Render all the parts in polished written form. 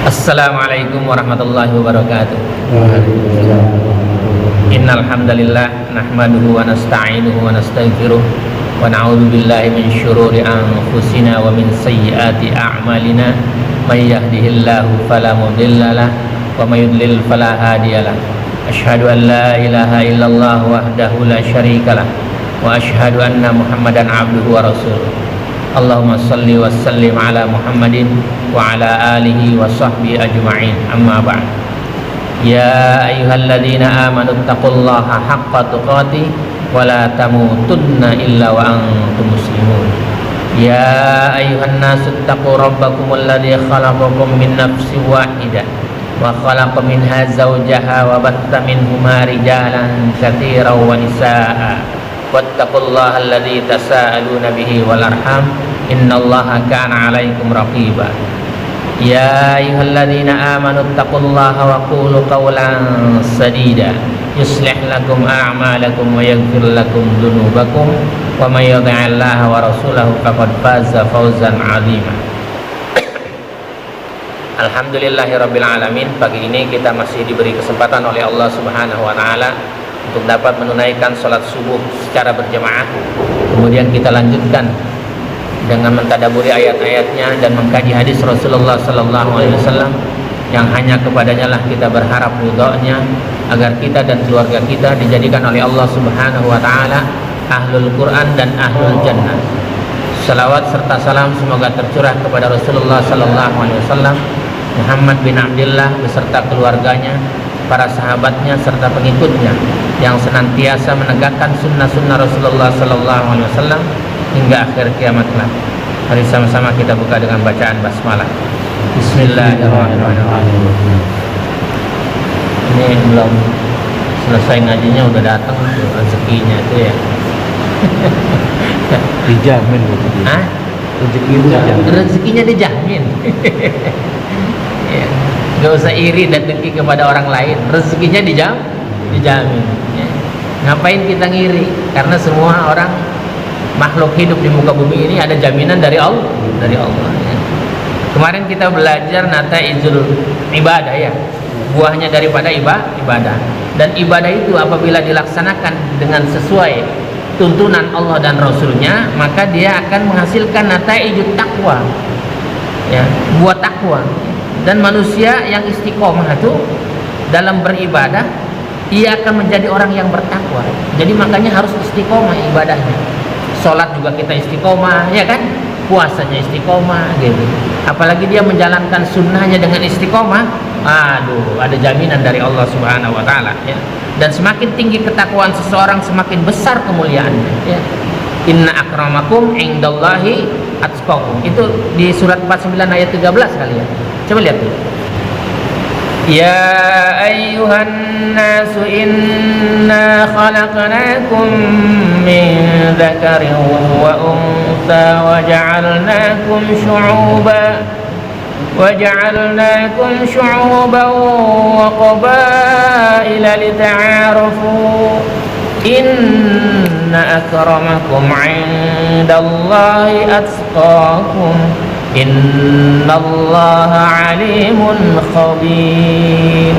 Assalamualaikum warahmatullahi wabarakatuh. Innal hamdalillah nahmaduhu wa nasta'inuhu wa nastaghfiruh wa na'udzu billahi min syururi anfusina wa min sayyiati a'malina may yahdihillahu fala mudilla lahu wa may yudlil fala hadiyalah. Asyhadu an la ilaha illallah wahdahu la syarikalah wa asyhadu anna Muhammadan abduhu wa rasuluh. Allahumma salli wa sallim ala Muhammadin wa ala alihi wa sahbihi ajma'in. Amma ba'd. Ya ayyuhalladzina amanu taqullaha haqqa tuqatih wa la tamutunna illa wa antum muslimun. Ya ayyuhan nasu taqu rabbakumul ladzi khalaqakum min nafsin wahidah wa khalaqa minha zawjaha wa batta minhuma rijalan katsiran wa nisaa'a wattaqullaha alladzi tasaaluna bihi wal arham innallaha kana 'alaikum raqiba. Ya ayyuhalladzina amanu taqullaha wa qulu qawlan sadida yuslih lakum a'malakum wa yaghfir lakum dzunubakum wa may yuti'illaha wa rasulahu faqad faza fawzan 'azima. Alhamdulillahirabbil alamin. Pagi ini kita masih diberi kesempatan oleh Allah Subhanahu wa taala untuk dapat menunaikan sholat subuh secara berjamaah. Kemudian kita lanjutkan dengan mentadaburi ayat-ayatnya dan mengkaji hadis Rasulullah Sallallahu Alaihi Wasallam yang hanya kepadanya lah kita berharap ridhonya, agar kita dan keluarga kita dijadikan oleh Allah Subhanahu Wa Taala ahlul Quran dan ahlul Jannah. Salawat serta salam semoga tercurah kepada Rasulullah Sallallahu Alaihi Wasallam, Muhammad bin Abdullah beserta keluarganya, para sahabatnya serta pengikutnya yang senantiasa menegakkan sunnah-sunnah Rasulullah Sallallahu Alaihi Wasallam hingga akhir kiamat kelak. Mari sama-sama kita buka dengan bacaan basmalah. Bismillahirrahmanirrahim. Ini belum selesai ngajinya udah datang rezekinya itu ya. Dijamin gitu. Hah? Rezekinya dijamin. Ya. Gak usah iri dan dengki kepada orang lain. Rezekinya dijamin. Ya. Ngapain kita ngiri? Karena semua orang makhluk hidup di muka bumi ini ada jaminan dari Allah. Ya. Kemarin kita belajar nataizul ibadah ya. Buahnya daripada ibadah. Dan ibadah itu apabila dilaksanakan dengan sesuai tuntunan Allah dan Rasulnya, maka dia akan menghasilkan nataijut taqwa. Ya, buah takwa. Dan manusia yang istiqomah itu dalam beribadah, ia akan menjadi orang yang bertakwa. Jadi makanya harus istiqomah ibadahnya. Sholat juga kita istiqomah, ya kan? Puasanya istiqomah, gitu. Apalagi dia menjalankan sunnahnya dengan istiqomah, aduh, ada jaminan dari Allah Subhanahu Wa Taala. Ya. Dan semakin tinggi ketakwaan seseorang, semakin besar kemuliaannya. Ya. Inna akramakum indallahi atqakum. Itu di surat 49 ayat 13 kali ya. Coba lihat dulu. Ya ayyuhan nasu inna khalaqnakum min dzakarin wa untha wa ja'alnakum syu'uban wa qabaila lita'arafu inna akramakum 'indallahi atqakum innallaha alimun khabir.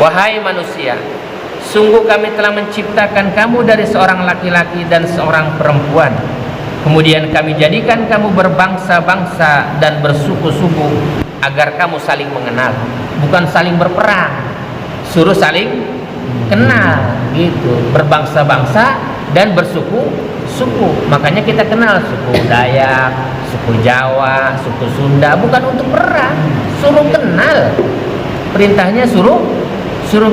Wahai manusia, sungguh kami telah menciptakan kamu dari seorang laki-laki dan seorang perempuan. Kemudian kami jadikan kamu berbangsa-bangsa dan bersuku-suku agar kamu saling mengenal, bukan saling berperang. Suruh saling kenal gitu, berbangsa-bangsa dan bersuku-suku. Makanya kita kenal suku Dayak, suku Jawa, suku Sunda, bukan untuk perang, suruh kenal. Perintahnya suruh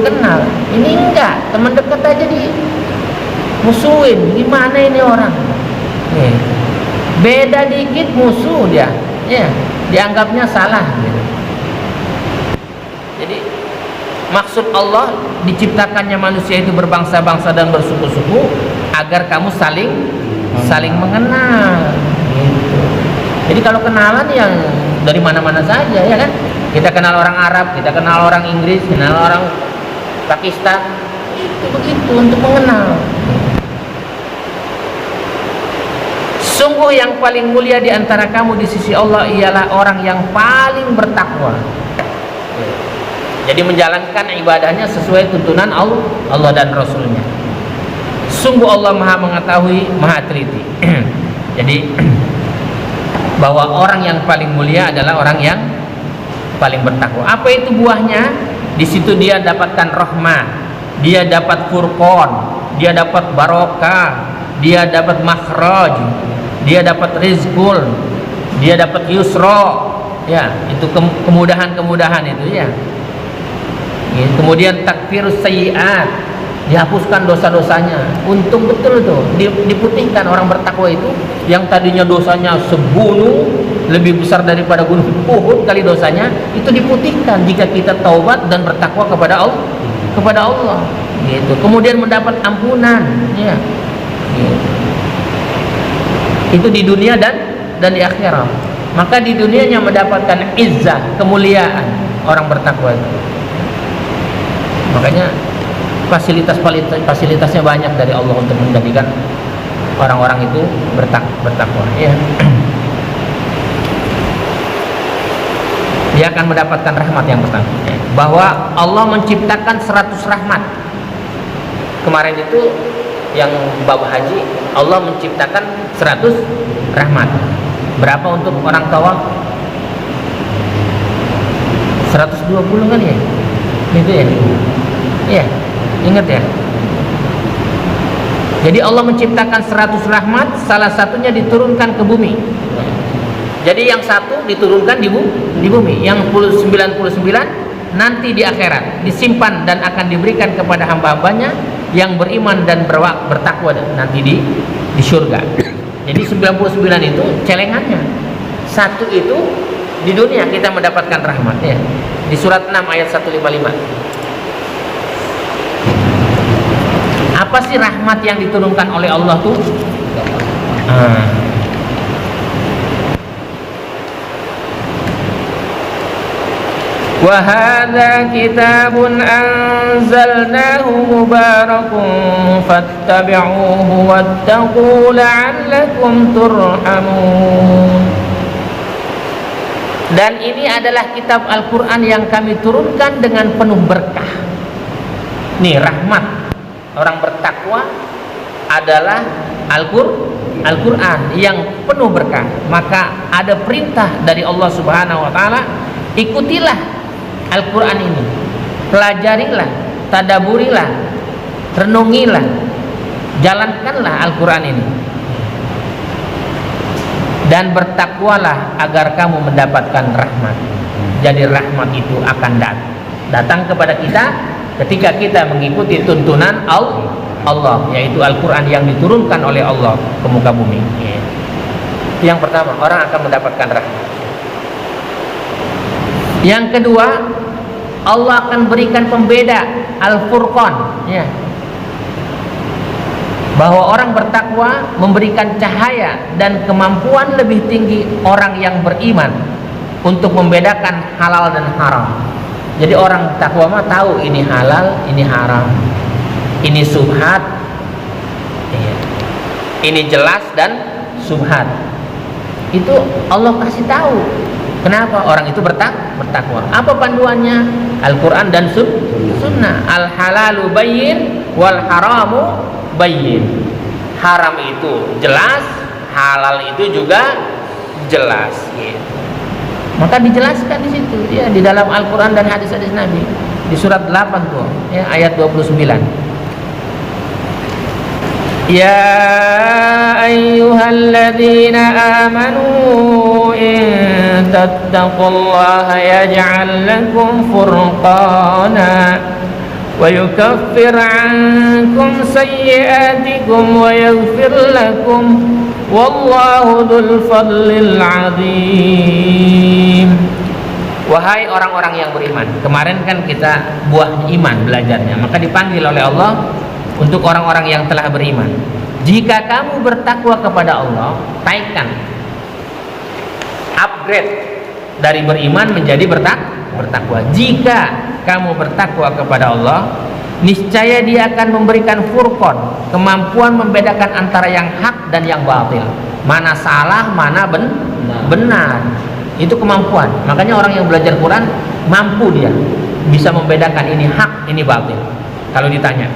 kenal. Ini enggak, teman dekat aja di musuhin. Gimana ini orang? Nih, beda dikit musuh dia, ya, dianggapnya salah. Gitu. Jadi maksud Allah diciptakannya manusia itu berbangsa-bangsa dan bersuku-suku agar kamu saling mengenal. Gitu. Jadi kalau kenalan yang dari mana-mana saja, ya kan? Kita kenal orang Arab, kita kenal orang Inggris, kenal orang Pakistan, itu begitu untuk mengenal. Sungguh Sungguh yang paling mulia di antara kamu di sisi Allah ialah orang yang paling bertakwa. Jadi menjalankan ibadahnya sesuai tuntunan Allah dan Rasulnya. Sungguh Allah maha mengetahui, maha teliti. Jadi bahwa orang yang paling mulia adalah orang yang paling bertakwa. Apa itu buahnya? Di situ dia dapatkan rahmah, dia dapat furqan, dia dapat barokah, dia dapat makhraj, dia dapat rizqul, dia dapat yusra. Ya, itu kemudahan-kemudahan itu ya. Kemudian takfirus sayyi'at, dihapuskan dosa-dosanya. Untung betul tuh diputihkan orang bertakwa itu, yang tadinya dosanya segunung, lebih besar daripada gunung Uhud kali dosanya, itu diputihkan jika kita taubat dan bertakwa kepada Allah. Gitu. Kemudian mendapat ampunan, ya. Gitu. Itu di dunia dan di akhirat. Maka di dunianya mendapatkan izzah, kemuliaan orang bertakwa itu. Makanya fasilitasnya banyak dari Allah untuk menjadikan orang-orang itu bertakwa, ya. Dia akan mendapatkan rahmat yang pertama, ya. Bahwa Allah menciptakan 100 rahmat. Kemarin itu yang bab haji, Allah menciptakan 100 rahmat. Berapa untuk orang tawaf? 120 kan ya? Gitu ya? Iya, ingat ya. Jadi Allah menciptakan 100 rahmat, salah satunya diturunkan ke bumi. Jadi yang satu diturunkan di bumi, yang 99 nanti di akhirat disimpan dan akan diberikan kepada hamba-hambanya yang beriman dan bertakwa nanti di surga. Jadi 99 itu celengannya. Satu itu di dunia kita mendapatkan rahmat, ya. Di surat 6 ayat 155. Apa sih rahmat yang diturunkan oleh Allah tuh? Wa hadza kitabun anzalnahu mubarakun fattabi'uhu wattaqu la'allakum turhamun. Dan ini adalah kitab Al-Quran yang kami turunkan dengan penuh berkah. Nih rahmat orang bertakwa adalah Al-Quran yang penuh berkah. Maka ada perintah dari Allah Subhanahu wa taala, ikutilah Al-Quran ini, pelajarilah, tadaburilah, renungilah, jalankanlah Al-Quran ini, dan bertakwalah agar kamu mendapatkan rahmat. Jadi rahmat itu akan datang kepada kita ketika kita mengikuti tuntunan Allah, yaitu Al-Quran yang diturunkan oleh Allah ke muka bumi. Itu yang pertama, orang akan mendapatkan rahmat. Yang kedua, Allah akan berikan pembeda, Al-Furqan, ya. Bahwa orang bertakwa memberikan cahaya dan kemampuan lebih tinggi orang yang beriman untuk membedakan halal dan haram. Jadi orang takwa mah tahu ini halal, ini haram, ini subhat, ini jelas dan subhat. Itu Allah kasih tahu. Kenapa orang itu bertakwa? Apa panduannya? Al-Quran dan Sunnah. Al-halalu bayyin wal haramu bayyin. Haram itu jelas, halal itu juga jelas. Gitu. Maka dijelaskan di situ, ya, di dalam Al-Quran dan hadis-hadis Nabi. Di surat 8 tuh, ya, ayat 29. Ya ayyuhalladzina amanu in tattaqullaha yaj'al lakum furqana wa yukaffir 'ankum sayyi'atikum wa yaghfir lakum wallahu dzul fadlil 'adzim. Wahai orang-orang yang beriman. Kemarin kan kita buah iman belajarnya, maka dipanggil oleh Allah untuk orang-orang yang telah beriman. Jika kamu bertakwa kepada Allah, taikkan, upgrade dari beriman menjadi bertakwa. Jika kamu bertakwa kepada Allah, niscaya Dia akan memberikan furqan, kemampuan membedakan antara yang hak dan yang batil. mana salah, mana benar. Itu kemampuan. Makanya orang yang belajar Quran mampu dia bisa membedakan ini hak, ini batil. Kalau ditanya,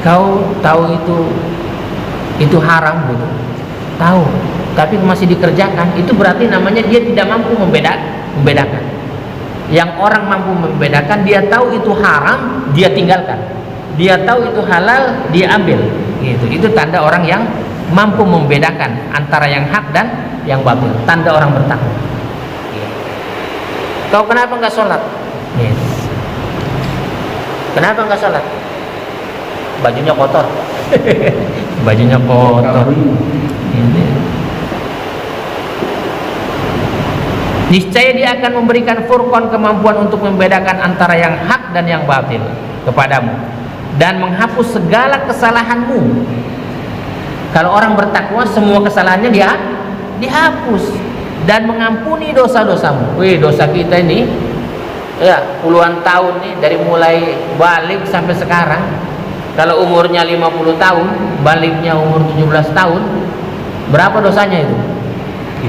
kau tahu itu haram gitu? Tahu, tapi masih dikerjakan. Itu berarti namanya dia tidak mampu membedakan. Yang orang mampu membedakan, dia tahu itu haram, dia tinggalkan. Dia tahu itu halal, dia ambil. Gitu. Itu tanda orang yang mampu membedakan antara yang hak dan yang batil. Tanda orang bertakwa. Kau kenapa nggak sholat? Yes. Kenapa nggak sholat? Bajunya kotor. Bajunya kotor. Ini. Niscaya dia akan memberikan furqan, kemampuan untuk membedakan antara yang hak dan yang batil kepadamu, dan menghapus segala kesalahanmu. Kalau orang bertakwa, semua kesalahannya dia dihapus dan mengampuni dosa-dosamu. Dosa kita ini ya puluhan tahun nih, dari mulai balik sampai sekarang. Kalau umurnya 50 tahun, baliknya umur 17 tahun, berapa dosanya itu?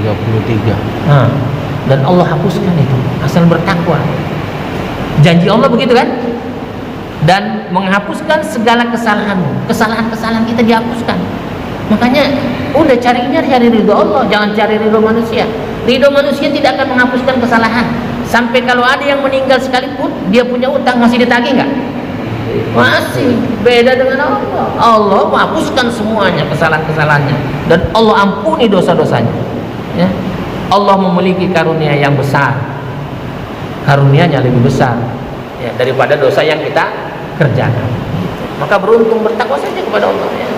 33. Dan Allah hapuskan itu asal bertakwa. Janji Allah begitu kan? Dan menghapuskan segala kesalahanmu. Kesalahan-kesalahan kita dihapuskan. Makanya udah cari ridho Allah, jangan cari ridho manusia. Ridho manusia tidak akan menghapuskan kesalahan. Sampai kalau ada yang meninggal sekalipun, dia punya utang, masih ditagih nggak? Masih. Beda dengan Allah. Allah menghapuskan semuanya kesalahan-kesalahannya, dan Allah ampuni dosa-dosanya. Ya. Allah memiliki karunia yang besar. Karunianya lebih besar ya daripada dosa yang kita kerjakan. Maka beruntung bertakwa saja kepada Allah ya.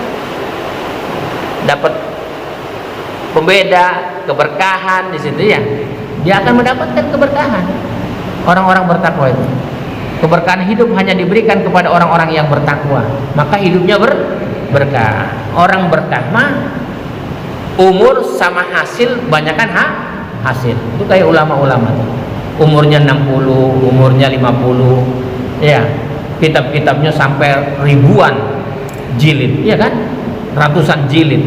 Dapat pembeda, keberkahan di situ ya. Dia akan mendapatkan keberkahan. Orang-orang bertakwa itu. Keberkahan hidup hanya diberikan kepada orang-orang yang bertakwa. Maka hidupnya berkah. Orang berkah mah umur sama hasil banyakan hasil. Itu kayak ulama-ulama tuh. Umurnya 60, umurnya 50. Ya, kitab-kitabnya sampai ribuan jilid, ya kan? Ratusan jilid.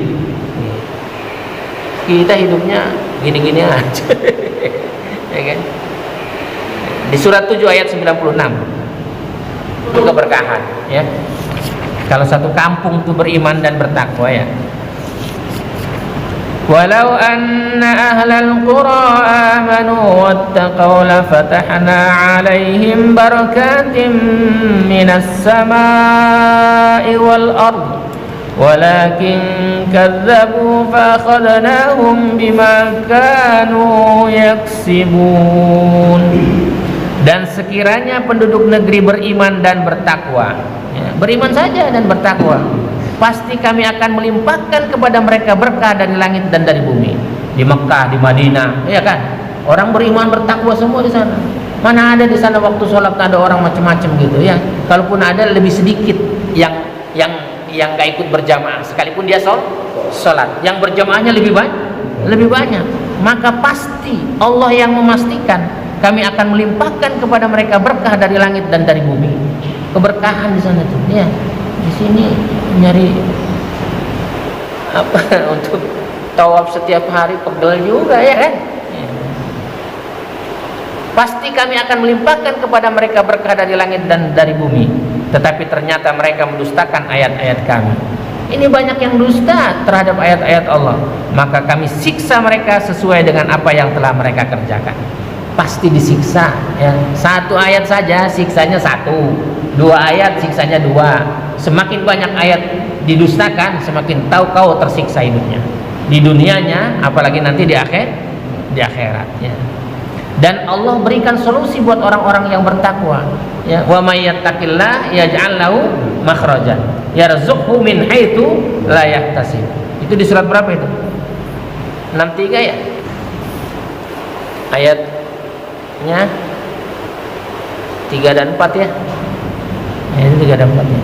Kita hidupnya gini-gini aja. Ya kan? Di surat 7 ayat 96. Itu keberkahan, ya. Kalau satu kampung itu beriman dan bertakwa ya. Walau anna ahlal qura amanu wattaqaw lafatahna 'alaihim barakatim minas samaa'i wal ardh walakin kadzabu fa akhadnahum bima kanu yaksibun. Dan sekiranya penduduk negeri beriman dan bertakwa, ya, beriman saja dan bertakwa, pasti kami akan melimpahkan kepada mereka berkah dari langit dan dari bumi. Di Mekah, di Madinah, ya kan? Orang beriman bertakwa semua di sana. Mana ada di sana waktu sholat ada orang macam-macam gitu ya. Kalaupun ada lebih sedikit yang nggak ikut berjamaah, sekalipun dia sholat. Yang berjamaahnya lebih banyak. Maka pasti Allah yang memastikan kami akan melimpahkan kepada mereka berkah dari langit dan dari bumi. Keberkahan di sana tuh, ya. Di sini nyari apa untuk tawaf setiap hari pegel juga ya kan? Ya. Pasti kami akan melimpahkan kepada mereka berkah dari langit dan dari bumi. Tetapi ternyata mereka mendustakan ayat-ayat kami. Ini banyak yang dusta terhadap ayat-ayat Allah. Maka kami siksa mereka sesuai dengan apa yang telah mereka kerjakan. Pasti disiksa ya. Satu ayat saja siksanya satu, 2 ayat siksanya 2. Semakin banyak ayat didustakan, semakin tahu kau tersiksa hidupnya di dunianya, apalagi nanti di akhirat ya. Dan Allah berikan solusi buat orang-orang yang bertakwa ya. Wa may yattaqillah yaj'al lahu makhrajan yarzuqhu min haitsu la yahtasib. Itu di surat berapa itu? 63 ya. Ayatnya 3 dan 4 ya. Ayat 3 dan 4 ya.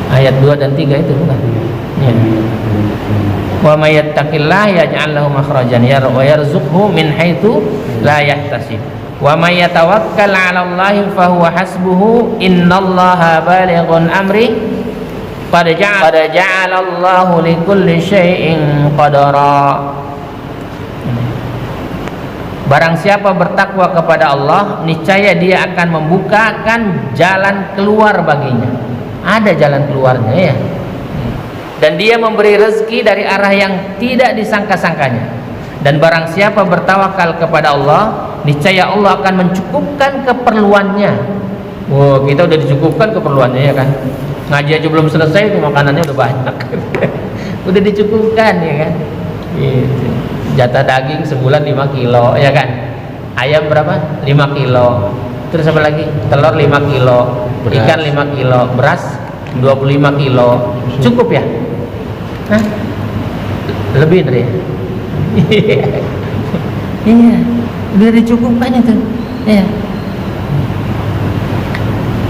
Ayat 2 dan 3 itu bukan? Ya. Wa may yattaqillah yaj'al lahu makhrajan wa yarzuqhu min haitsu la yahtasib. Wa may yatawakkal 'ala Allahi fa huwa hasbuhu innallaha balighun amri Qad ja'alallahu likulli syai'in qadara. Barang siapa bertakwa kepada Allah, niscaya dia akan membukakan jalan keluar baginya. Ada jalan keluarnya ya. Dan dia memberi rezeki dari arah yang tidak disangka-sangkanya. Dan barang siapa bertawakal kepada Allah, niscaya Allah akan mencukupkan keperluannya. Wow, kita udah dicukupkan keperluannya ya kan. Ngaji aja belum selesai, itu makanannya udah banyak. Udah dicukupkan ya kan. Gitu. Jatah daging sebulan 5 kilo ya kan. Ayam berapa? 5 kilo. Terus apa lagi? Telur 5 kilo, beras. Ikan 5 kilo, beras 25 kilo. Cukup ya? Hah? Lebih dari ya? Iya, udah dicukupkan itu ya.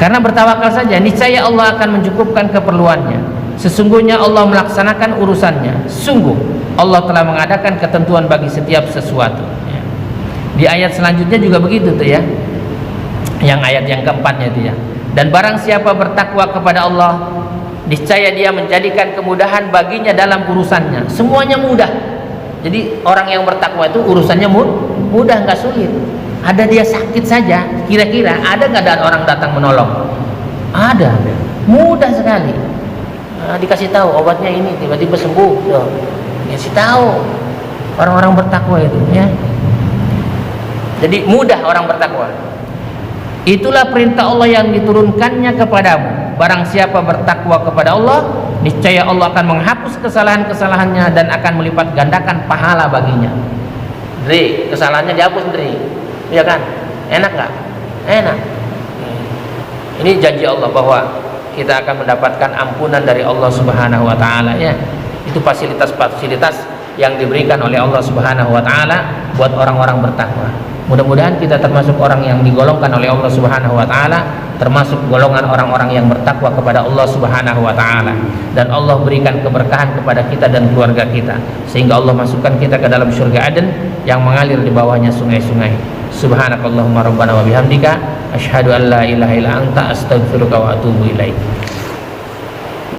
Karena bertawakal saja, niscaya Allah akan mencukupkan keperluannya. Sesungguhnya Allah melaksanakan urusannya. Sungguh Allah telah mengadakan ketentuan bagi setiap sesuatu ya. Di ayat selanjutnya juga begitu tuh ya, yang ayat yang keempatnya itu ya. Dan barang siapa bertakwa kepada Allah, niscaya dia menjadikan kemudahan baginya dalam urusannya. Semuanya mudah. Jadi orang yang bertakwa itu urusannya mudah, nggak sulit. Ada dia sakit saja, kira-kira ada nggak ada orang datang menolong? Ada, mudah sekali. Nah, dikasih tahu obatnya ini, tiba-tiba sembuh. Tuh. Dikasih tahu orang-orang bertakwa itu ya. Jadi mudah orang bertakwa. Itulah perintah Allah yang diturunkannya kepadamu. Barang siapa bertakwa kepada Allah, niscaya Allah akan menghapus kesalahan-kesalahannya dan akan melipat gandakan pahala baginya. Dri, kesalahannya dihapus, Dri. Ya kan? Enak nggak? Enak. Ini janji Allah bahwa kita akan mendapatkan ampunan dari Allah Subhanahu wa taala ya. Itu fasilitas-fasilitas yang diberikan oleh Allah Subhanahu wa taala buat orang-orang bertakwa. Mudah-mudahan kita termasuk orang yang digolongkan oleh Allah Subhanahu wa taala, termasuk golongan orang-orang yang bertakwa kepada Allah Subhanahu wa taala, dan Allah berikan keberkahan kepada kita dan keluarga kita sehingga Allah masukkan kita ke dalam surga Aden yang mengalir di bawahnya sungai-sungai. Subhanakallahumma rabbana wa bihamdika asyhadu an la ilaha illa anta astaghfiruka wa atubu ilaik.